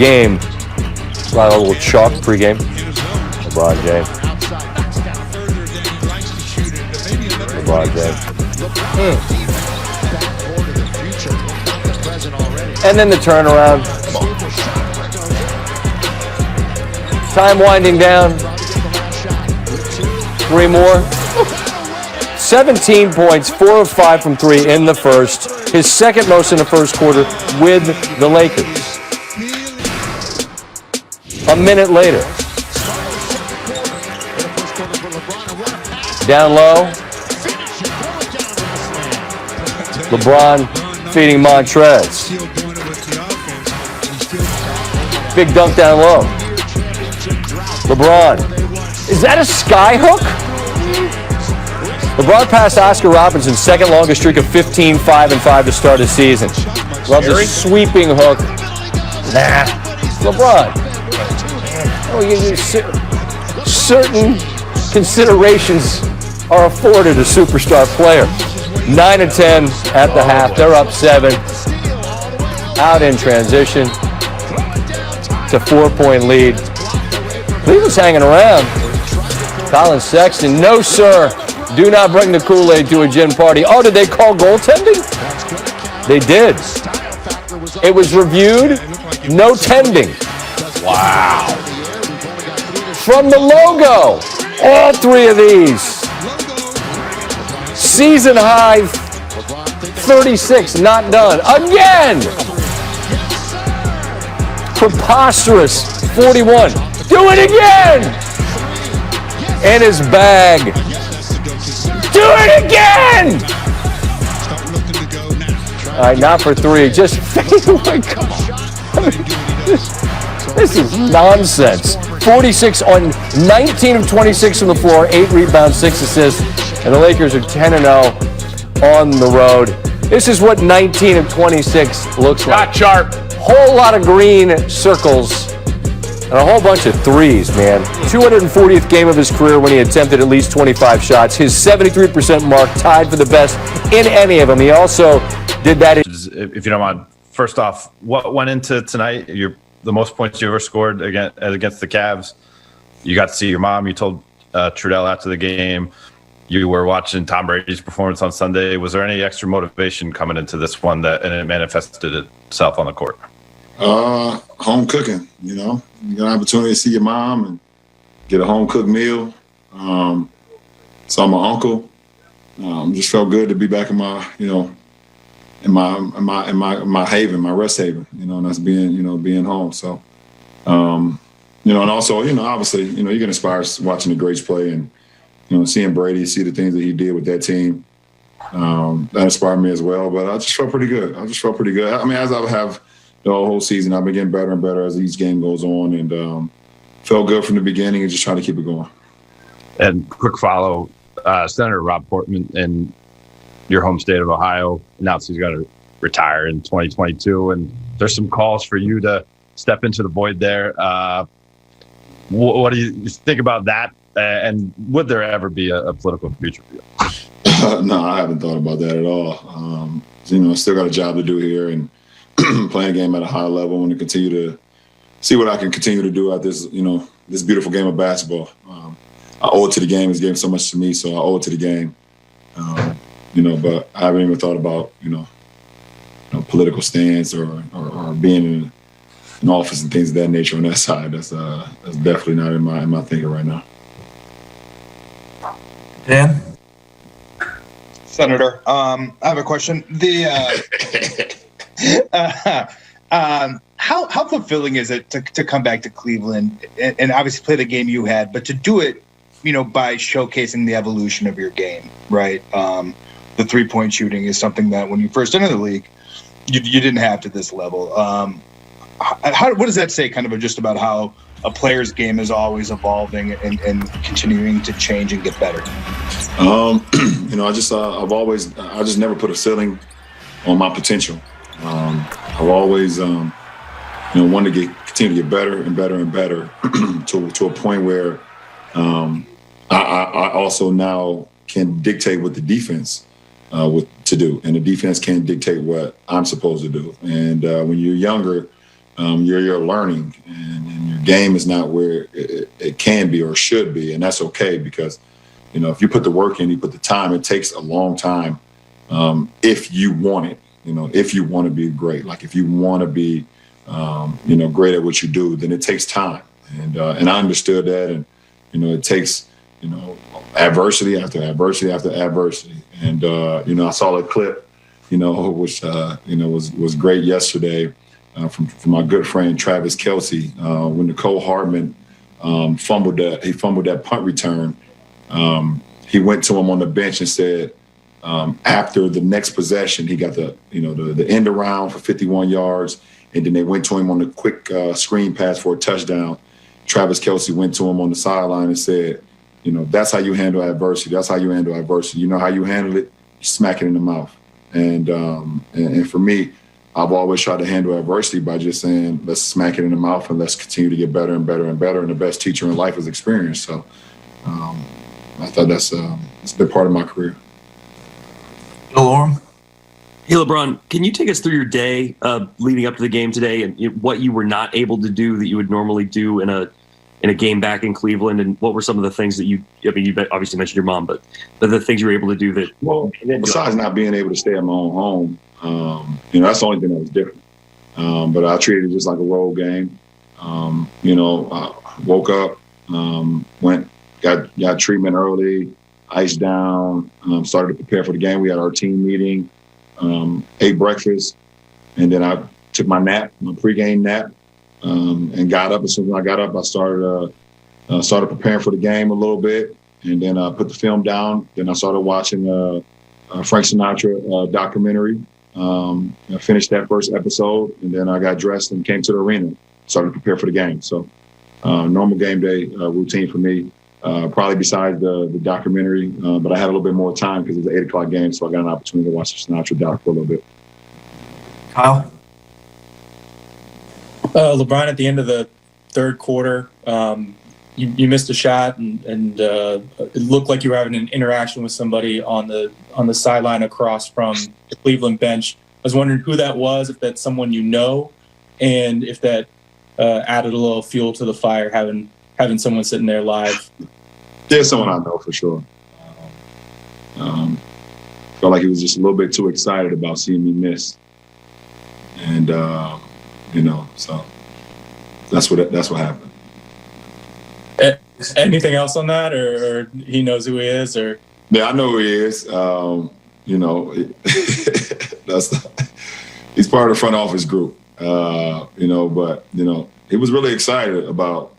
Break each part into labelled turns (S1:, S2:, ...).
S1: game. Got a little chalk pregame. LeBron James. LeBron James. And then the turnaround. Time winding down. 3 more. 17 points, 4 of 5 from 3 in the first. His second most in the first quarter with the Lakers. A minute later. Down low. LeBron feeding Montrez. Big dunk down low. LeBron. Is that a sky hook? LeBron passed Oscar Robinson's second longest streak of 15, 5, and 5 to start the season. Love the sweeping hook. Nah. LeBron. Oh, certain considerations are afforded a superstar player. 9 and 10 at the half. They're up 7. Out in transition. It's a 4-point lead. Cleveland's hanging around. Colin Sexton, no sir. Do not bring the Kool-Aid to a gin party. Oh, did they call goaltending? They did. It was reviewed. No tending. Wow. From the logo. All 3 of these. Season high 36, not done. Again! Preposterous 41. Do it again! And his bag. Do it again! All right, not for 3. Just fade away. Come on. This is nonsense. 46 on 19 of 26 from the floor, 8 rebounds, 6 assists, and the Lakers are 10-0 on the road. This is what 19 of 26 looks like.
S2: Not sharp.
S1: Whole lot of green circles and a whole bunch of threes, man. 240th game of his career when he attempted at least 25 shots. His 73% mark tied for the best in any of them. He also did that.
S2: If you don't mind, first off, what went into tonight? The most points you ever scored against the Cavs. You got to see your mom. You told Trudell after the game. You were watching Tom Brady's performance on Sunday. Was there any extra motivation coming into this one and it manifested itself on the court?
S3: Home cooking, you get an opportunity to see your mom and get a home cooked meal. Saw my uncle. Just felt good to be back in my, in my haven, my rest haven, and that's being home. So, and also, obviously, you get inspired watching the greats play and, seeing Brady, see the things that he did with that team. That inspired me as well, but I just felt pretty good. I mean, as I have the whole season, I've been getting better and better as each game goes on, and felt good from the beginning and just trying to keep it going.
S2: And quick follow, Senator Rob Portman in your home state of Ohio announced he's going to retire in 2022, and there's some calls for you to step into the void there. What do you think about that? And would there ever be a political future for you?
S3: No, I haven't thought about that at all. Still got a job to do here and playing a game at a high level. I want to continue to see what I can continue to do at this, this beautiful game of basketball. I owe it to the game. It's given so much to me, so I owe it to the game. But I haven't even thought about, political stance or being in office and things of that nature on that side. That's definitely not in my thinking right now.
S4: Dan?
S5: Senator, I have a question. How fulfilling is it to come back to Cleveland and obviously play the game you had, but to do it, by showcasing the evolution of your game, right? The 3-point shooting is something that when you first entered the league, you didn't have to this level. What does that say kind of just about how a player's game is always evolving and continuing to change and get better?
S3: I just never put a ceiling on my potential. I've always, wanted to continue to get better and better and better to a point where I also now can dictate what the defense to do, and the defense can't dictate what I'm supposed to do. And when you're younger, you're learning, and your game is not where it can be or should be, and that's okay because, if you put the work in, you put the time. It takes a long time if you want it. If you want to be great, like if you want to be, great at what you do, then it takes time, and I understood that, and it takes adversity after adversity after adversity, and I saw a clip, which was great yesterday. From my good friend Travis Kelce, when Nicole Hardman fumbled that punt return, he went to him on the bench and said, after the next possession, he got the end around for 51 yards, and then they went to him on the quick screen pass for a touchdown. Travis Kelce went to him on the sideline and said, that's how you handle adversity. That's how you handle adversity. You know how you handle it? You smack it in the mouth. And for me, I've always tried to handle adversity by just saying, let's smack it in the mouth and let's continue to get better and better and better. And the best teacher in life is experience. So I thought that's a big part of my career.
S4: Lauren?
S6: Hey, LeBron, can you take us through your day leading up to the game today and what you were not able to do that you would normally do in a game back in Cleveland? And what were some of the things that you obviously mentioned your mom, but the things you were able to do that?
S3: Well, besides not being able to stay at my own home, that's the only thing that was different. But I treated it just like a road game. I woke up, got treatment early, iced down, started to prepare for the game. We had our team meeting, ate breakfast, and then I took my pregame nap, and got up. As soon as I got up, I started preparing for the game a little bit, and then I put the film down. Then I started watching Frank Sinatra documentary. I finished that first episode, and then I got dressed and came to the arena, started to prepare for the game. So normal game day routine for me, probably besides the documentary, but I had a little bit more time because it was an 8 o'clock game, so I got an opportunity to watch the Sinatra doc for a little bit.
S4: Kyle?
S7: LeBron, at the end of the third quarter, you missed a shot, and it looked like you were having an interaction with somebody on the sideline across from the Cleveland bench. I was wondering who that was, if that's someone you know, and if that added a little fuel to the fire, having someone sitting there live.
S3: There's someone I know for sure. Felt like he was just a little bit too excited about seeing me miss, and so that's what happened.
S7: Anything else on that, or he knows who he is, or?
S3: Yeah, I know who he is. He's part of the front office group. But he was really excited about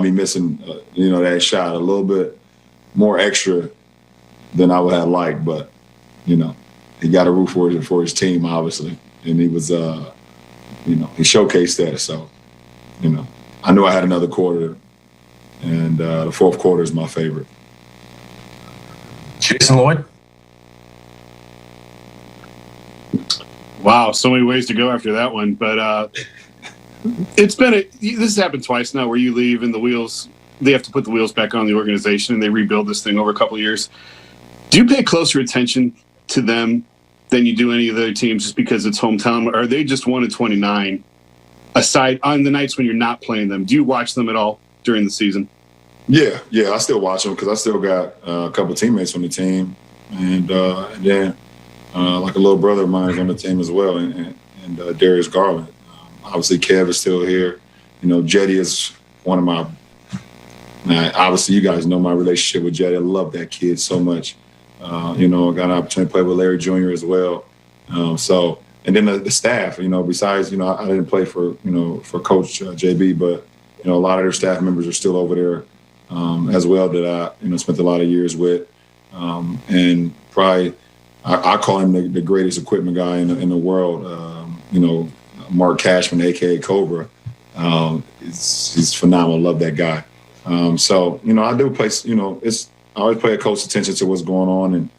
S3: me missing, that shot a little bit more extra than I would have liked. But he got a root for his team, obviously, and he was, he showcased that. So, I knew I had another quarter. And the fourth quarter is my favorite.
S4: Jason Lloyd?
S8: Wow, so many ways to go after that one. But this has happened twice now where you leave and they have to put the wheels back on the organization and they rebuild this thing over a couple of years. Do you pay closer attention to them than you do any of the other teams just because it's hometown? Or are they just 1-29 aside on the nights when you're not playing them? Do you watch them at all during the season?
S3: Yeah, I still watch them because I still got a couple of teammates on the team, and then like a little brother of mine is on the team as well, and Darius Garland. Obviously, Kev is still here. Jetty is one of my. Obviously, you guys know my relationship with Jetty. I love that kid so much. I got an opportunity to play with Larry Jr. as well. And then the staff. Besides, I didn't play for Coach JB, but a lot of their staff members are still over there. As well that I spent a lot of years with, and probably I call him the greatest equipment guy in the world. Mark Cashman, aka Cobra, he's phenomenal. Love that guy. I do play. I always pay close attention to what's going on,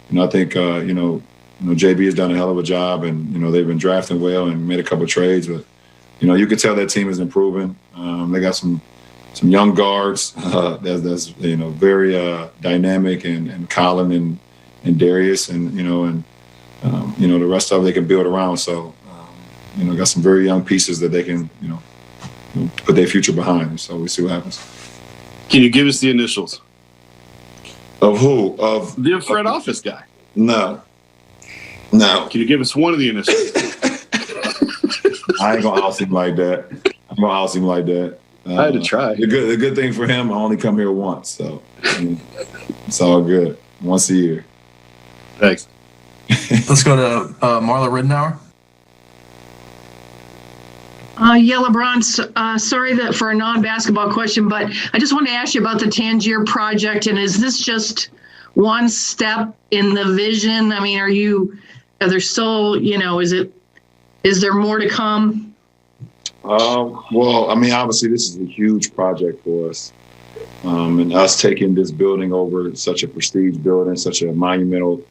S3: and I think JB has done a hell of a job, and they've been drafting well and made a couple of trades, but you can tell that team is improving. They got some young guards that's very dynamic, and Colin and Darius, and the rest of it they can build around. So got some very young pieces that they can, put their future behind. So we'll see what happens.
S8: Can you give us the initials?
S3: Of who? Of
S8: the front office guy.
S3: No.
S8: Can you give us one of the initials?
S3: I ain't gonna oust him like that.
S8: I had to try.
S3: The good thing for him, I only come here once, so it's all good. Once a year.
S8: Thanks.
S4: Let's go to Marla Ridenour.
S9: Yeah, LeBron, sorry that for a non-basketball question, but I just want to ask you about the Tangier project. And is this just one step in the vision? I mean, are there still, is there more to come?
S3: Well, I mean, obviously this is a huge project for us. And us taking this building over, such a prestige building, such a monumental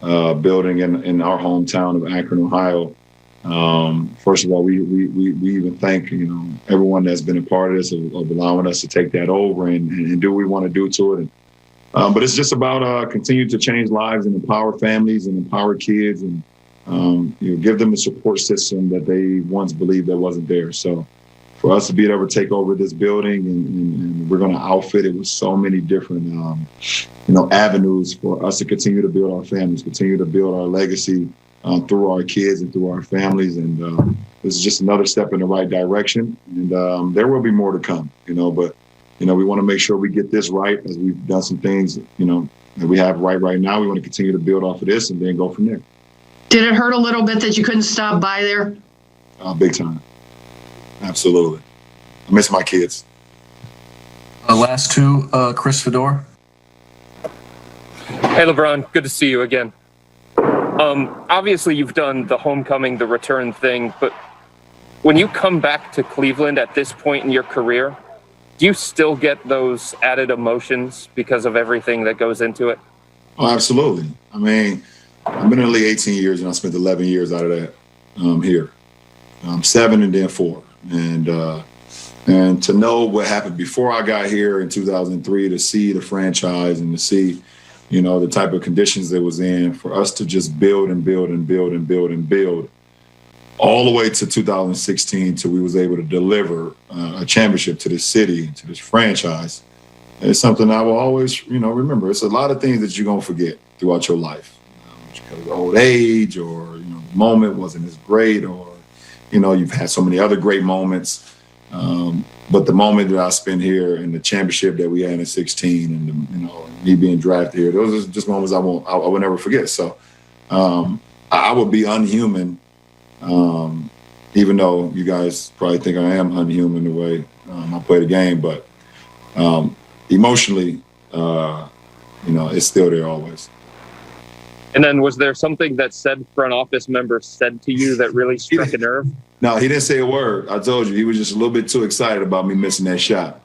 S3: building in our hometown of Akron, Ohio. First of all, we even thank everyone that's been a part of this of allowing us to take that over and do what we want to do to it. But it's just about continuing to change lives and empower families and empower kids and give them a support system that they once believed that wasn't there. So for us to be able to take over this building and we're going to outfit it with so many different avenues for us to continue to build our families, continue to build our legacy. Through our kids and through our families. And this is just another step in the right direction. And there will be more to come, but, we want to make sure we get this right as we've done some things, that we have right now. We want to continue to build off of this and then go from there.
S9: Did it hurt a little bit that you couldn't stop by there?
S3: Big time. Absolutely. I miss my kids.
S4: Last two, Chris Fedor.
S10: Hey, LeBron, good to see you again. Obviously, you've done the homecoming, the return thing, but when you come back to Cleveland at this point in your career, do you still get those added emotions because of everything that goes into it?
S3: Oh, absolutely. I mean, I've been in the league 18 years, and I spent 11 years out of that here. 7 and then 4. And to know what happened before I got here in 2003, to see the franchise and to see the type of conditions it was in, for us to just build and build and build and build and build all the way to 2016 till we was able to deliver a championship to this city, to this franchise. And it's something I will always, remember. It's a lot of things that you're going to forget throughout your life. Because of old age or, the moment wasn't as great or, you've had so many other great moments. But the moment that I spent here and the championship that we had in 16 and, me being drafted here, those are just moments I will never forget. So I would be unhuman, even though you guys probably think I am unhuman the way I play the game. But emotionally, it's still there always.
S10: And then was there something that said front office member said to you that really struck a nerve?
S3: No, he didn't say a word. I told you, he was just a little bit too excited about me missing that shot.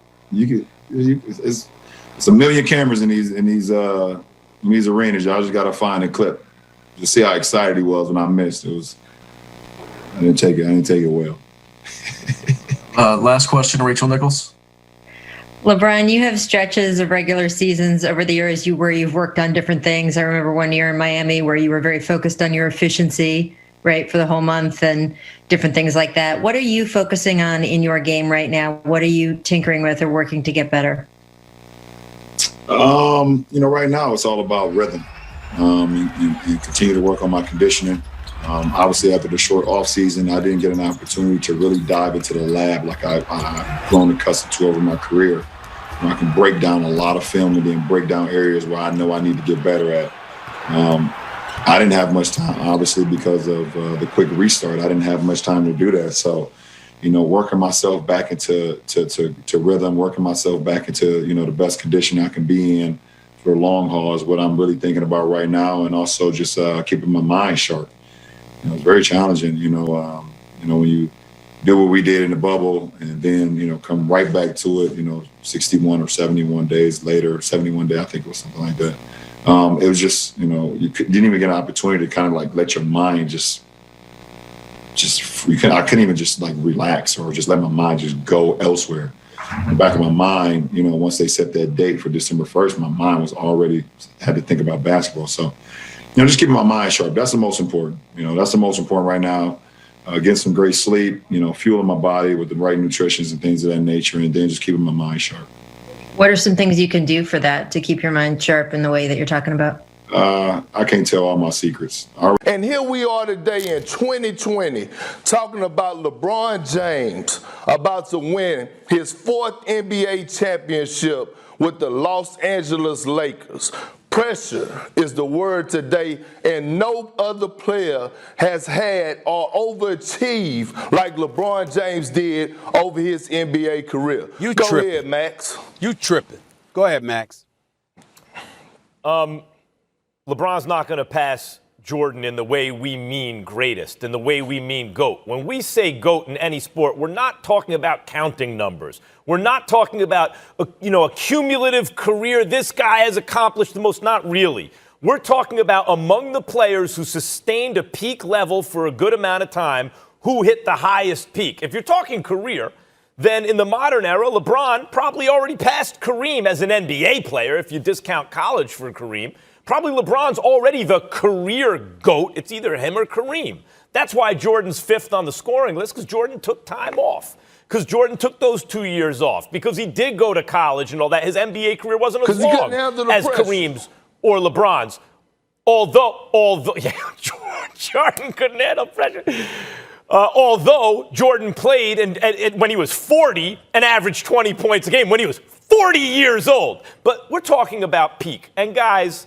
S3: It's a million cameras in these arenas. Y'all just got to find a clip to see how excited he was when I missed. I didn't take it well.
S4: Last question, Rachel Nichols.
S11: LeBron, you have stretches of regular seasons over the years where you've worked on different things. I remember one year in Miami where you were very focused on your efficiency, right, for the whole month and different things like that. What are you focusing on in your game right now? What are you tinkering with or working to get better?
S3: Right now it's all about rhythm and continue to work on my conditioning. Obviously, after the short off season, I didn't get an opportunity to really dive into the lab like I've grown accustomed to over my career. Where I can break down a lot of film and then break down areas where I know I need to get better at. I didn't have much time, obviously, because of the quick restart. I didn't have much time to do that. So, working myself back into to rhythm, working myself back into, the best condition I can be in for the long haul is what I'm really thinking about right now. And also just keeping my mind sharp. It's very challenging, when you do what we did in the bubble and then, come right back to it, 61 or 71 days later, 71 days, I think it was something like that. It was just, you didn't even get an opportunity to kind of like let your mind I couldn't even just like relax or just let my mind just go elsewhere. In the back of my mind, once they set that date for December 1st, my mind was already had to think about basketball. So, just keeping my mind sharp. That's the most important. That's the most important right now. getting some great sleep, fueling my body with the right nutrition and things of that nature, and then just keeping my mind sharp.
S11: What are some things you can do for that to keep your mind sharp in the way that you're talking about?
S3: I can't tell all my secrets.
S12: And here we are today in 2020 talking about LeBron James about to win his 4th NBA championship with the Los Angeles Lakers. Pressure is the word today, and no other player has had or overachieved like LeBron James did over his NBA career. Go ahead, Max.
S13: You tripping. Go ahead, Max.
S14: LeBron's not going to pass Jordan in the way we mean greatest, in the way we mean GOAT. When we say GOAT in any sport, we're not talking about counting numbers. We're not talking about, a cumulative career. This guy has accomplished the most. Not really. We're talking about among the players who sustained a peak level for a good amount of time, who hit the highest peak. If you're talking career, then in the modern era, LeBron probably already passed Kareem as an NBA player, if you discount college for Kareem. Probably LeBron's already the career GOAT. It's either him or Kareem. That's why Jordan's 5th on the scoring list, because Jordan took time off. Because Jordan took those 2 years off. Because he did go to college and all that. His NBA career wasn't as long as Kareem's or LeBron's. Although, yeah, Jordan couldn't handle pressure. Although Jordan played and when he was 40 and averaged 20 points a game when he was 40 years old. But we're talking about peak. And guys,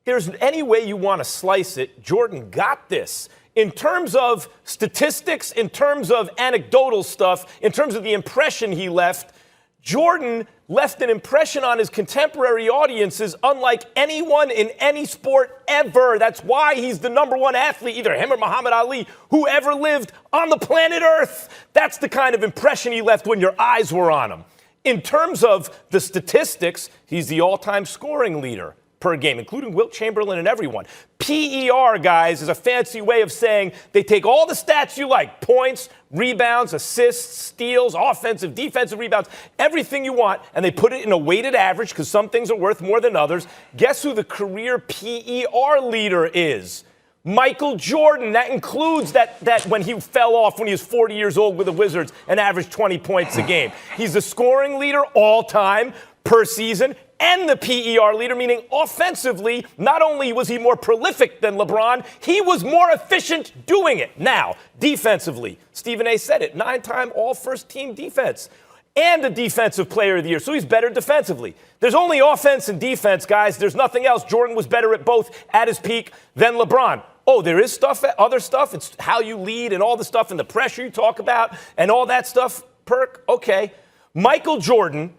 S14: there's any way you want to slice it, Jordan got this. In terms of statistics, in terms of anecdotal stuff, in terms of the impression he left, Jordan left an impression on his contemporary audiences unlike anyone in any sport ever. That's why he's the #1 athlete, either him or Muhammad Ali, who ever lived on the planet Earth. That's the kind of impression he left when your eyes were on him. In terms of the statistics, he's the all-time scoring leader per game, including Wilt Chamberlain and everyone. PER, guys, is a fancy way of saying they take all the stats you like, points, rebounds, assists, steals, offensive, defensive rebounds, everything you want, and they put it in a weighted average because some things are worth more than others. Guess who the career PER leader is? Michael Jordan. That includes that when he fell off when he was 40 years old with the Wizards and averaged 20 points a game. He's the scoring leader all time per season and the PER leader, meaning offensively, not only was he more prolific than LeBron, he was more efficient doing it. Now, defensively, Stephen A. said it, 9-time all-first-team defense and a defensive player of the year, so he's better defensively. There's only offense and defense, guys. There's nothing else. Jordan was better at both at his peak than LeBron. Oh, there is other stuff. It's how you lead and all the stuff and the pressure you talk about and all that stuff, Perk. Okay. Michael Jordan,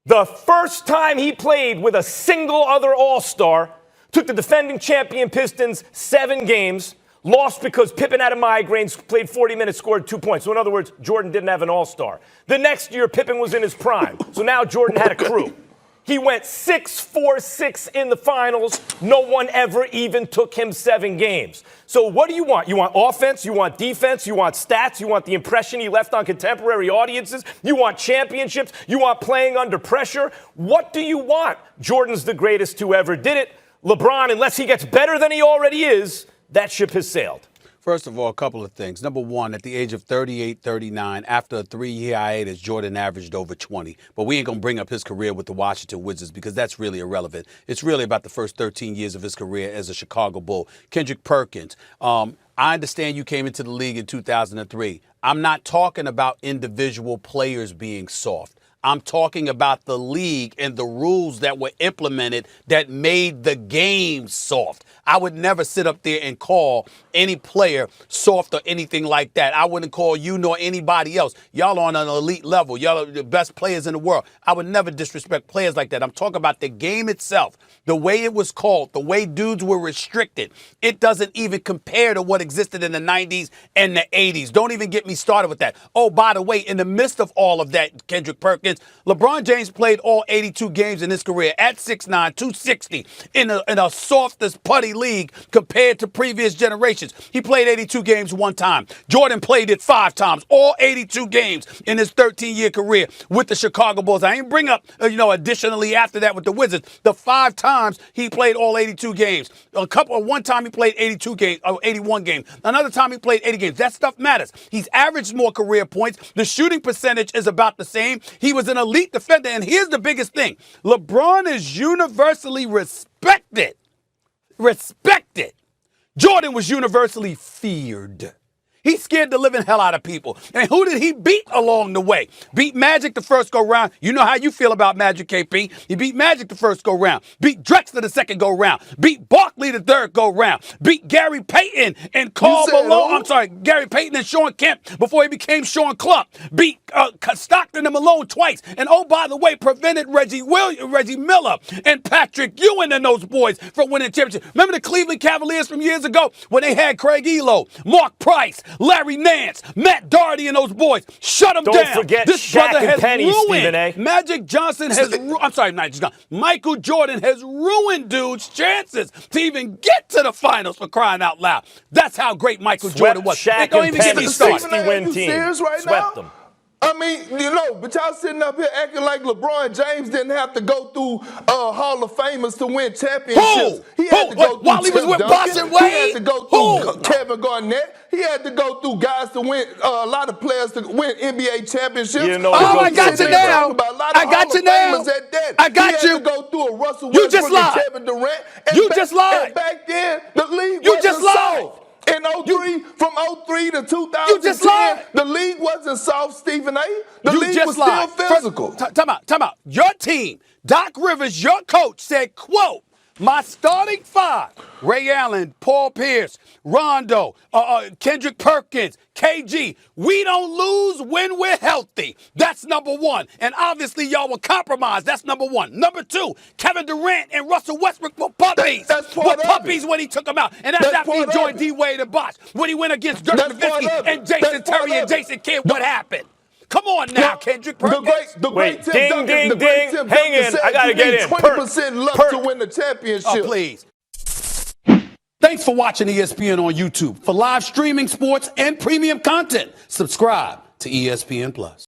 S14: the first time he played with a single other All-Star, took the defending champion Pistons 7 games, lost because Pippen had a migraine, played 40 minutes, scored 2 points. So in other words, Jordan didn't have an All-Star. The next year, Pippen was in his prime. So now Jordan had a crew. He went 6-4-6 in the finals. No one ever even took him 7 games. So what do you want? You want offense, you want defense, you want stats, you want the impression he left on contemporary audiences, you want championships, you want playing under pressure. What do you want? Jordan's the greatest who ever did it. LeBron, unless he gets better than he already is, that ship has sailed.
S13: First of all, a couple of things. Number one, at the age of 38, 39, after a 3-year hiatus, Jordan averaged over 20. But we ain't going to bring up his career with the Washington Wizards because that's really irrelevant. It's really about the first 13 years of his career as a Chicago Bull. Kendrick Perkins, I understand you came into the league in 2003. I'm not talking about individual players being soft. I'm talking about the league and the rules that were implemented that made the game soft. I would never sit up there and call any player soft or anything like that. I wouldn't call you nor anybody else. Y'all are on an elite level. Y'all are the best players in the world. I would never disrespect players like that. I'm talking about the game itself, the way it was called, the way dudes were restricted. It doesn't even compare to what existed in the 90s and the 80s. Don't even get me started with that. Oh, by the way, in the midst of all of that, Kendrick Perkins, instance, LeBron James played all 82 games in his career at 6'9", 260 in a softest putty league compared to previous generations. He played 82 games one time. Jordan played it 5 times, all 82 games in his 13-year career with the Chicago Bulls. I didn't bring up, additionally after that with the Wizards, the 5 times he played all 82 games. One time he played 81 games. Another time he played 80 games. That stuff matters. He's averaged more career points. The shooting percentage is about the same. He was an elite defender. And here's the biggest thing. LeBron is universally respected. Jordan was universally feared. He scared the living hell out of people. And who did he beat along the way? Beat Magic the first go-round. You know how you feel about Magic, KP. He beat Magic the first go-round. Beat Drexler the second go-round. Beat Barkley the third go-round. Beat Gary Payton and Karl Malone. I'm sorry, Gary Payton and Sean Kemp before he became Sean Clump. Beat Stockton and Malone twice. And oh, by the way, prevented Reggie Miller and Patrick Ewing and those boys from winning championships. Remember the Cleveland Cavaliers from years ago when they had Craig Elo, Mark Price, Larry Nance, Matt Doherty, and those boys. Shut them down.
S14: Don't forget
S13: this
S14: Shaq
S13: brother
S14: and
S13: has
S14: Penny,
S13: ruined.
S14: Stephen A.
S13: Magic Johnson has. Michael Jordan has ruined dudes' chances to even get to the finals, for crying out loud. That's how great Michael Jordan was.
S14: Shaq
S13: Don't
S14: and
S13: even get
S14: Penny,
S13: me started.
S14: 60-win team. Swept them.
S12: I mean, but y'all sitting up here acting like LeBron James didn't have to go through Hall of Famers to win championships. He had to go through
S13: while he was with Boston Wade?
S12: He had to go through Kevin Garnett. He had to go through guys to win, a lot of players to win NBA championships.
S13: I got you now. I got you now. I got you.
S12: He had to go through a Russell Westbrook and Kevin Durant.
S13: You just lied.
S12: And back then, the league wasn't soft. In 03, from 03 to 2010, the league wasn't soft, Stephen A. The league was still physical.
S13: Time out. Your team, Doc Rivers, your coach, said, quote, my starting 5, Ray Allen, Paul Pierce, Rondo, Kendrick Perkins, KG, we don't lose when we're healthy. That's number 1. And obviously y'all were compromised. That's number 1. Number 2, Kevin Durant and Russell Westbrook were puppies.
S12: That's part of
S13: puppies
S12: it.
S13: when he took them out. And that's after he joined D-Wade and Bosh. When he went against Dirk Nowitzki and Jason Terry and Jason Kidd, what happened? Come on now, Kendrick Perkins.
S14: Wait, ding. Hang in. I got to get in.
S12: 20% luck to win the championship.
S13: Oh, please. Thanks for watching ESPN on YouTube. For live streaming, sports, and premium content, subscribe to ESPN+.